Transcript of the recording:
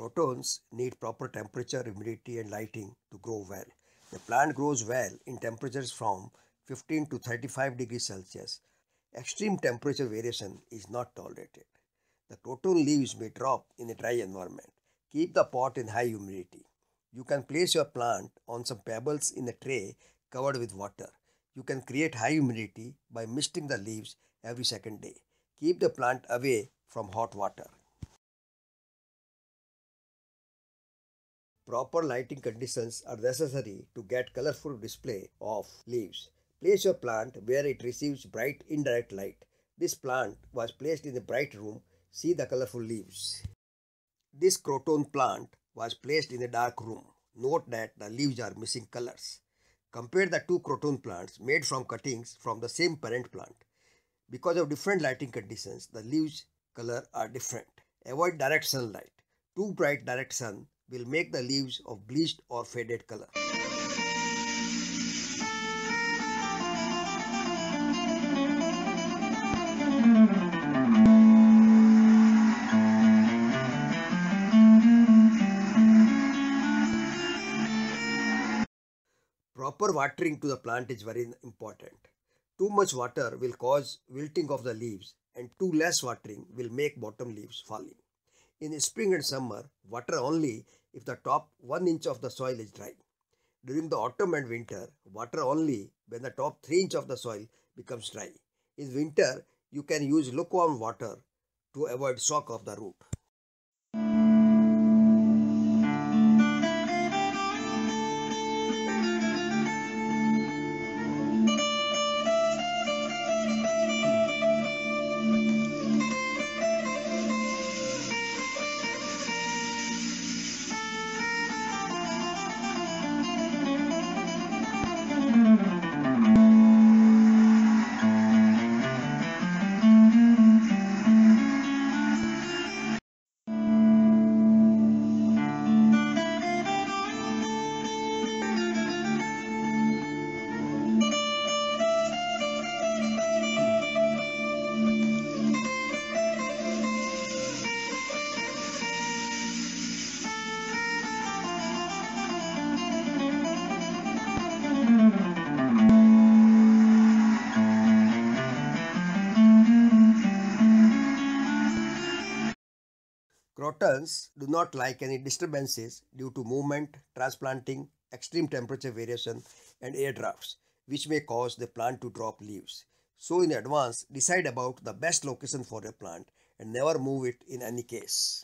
Crotons need proper temperature, humidity and lighting to grow well. The plant grows well in temperatures from 15 to 35 degrees Celsius. Extreme temperature variation is not tolerated. The croton leaves may drop in a dry environment. Keep the pot in high humidity. You can place your plant on some pebbles in a tray covered with water. You can create high humidity by misting the leaves every second day. Keep the plant away from hot water. Proper lighting conditions are necessary to get colorful display of leaves. Place your plant where it receives bright indirect light. This plant was placed in a bright room. See the colorful leaves. This croton plant was placed in a dark room. Note that the leaves are missing colors. Compare the two croton plants made from cuttings from the same parent plant. Because of different lighting conditions, the leaves color are different. Avoid direct sunlight. Too bright direct sun will make the leaves of bleached or faded color. Proper watering to the plant is very important. Too much water will cause wilting of the leaves and too less watering will make bottom leaves falling. In spring and summer, water only if the top 1 inch of the soil is dry. During the autumn and winter, water only when the top 3 inch of the soil becomes dry. In winter, you can use lukewarm water to avoid shock of the root. Crotons do not like any disturbances due to movement, transplanting, extreme temperature variation and air drafts, which may cause the plant to drop leaves. So in advance, decide about the best location for your plant and never move it in any case.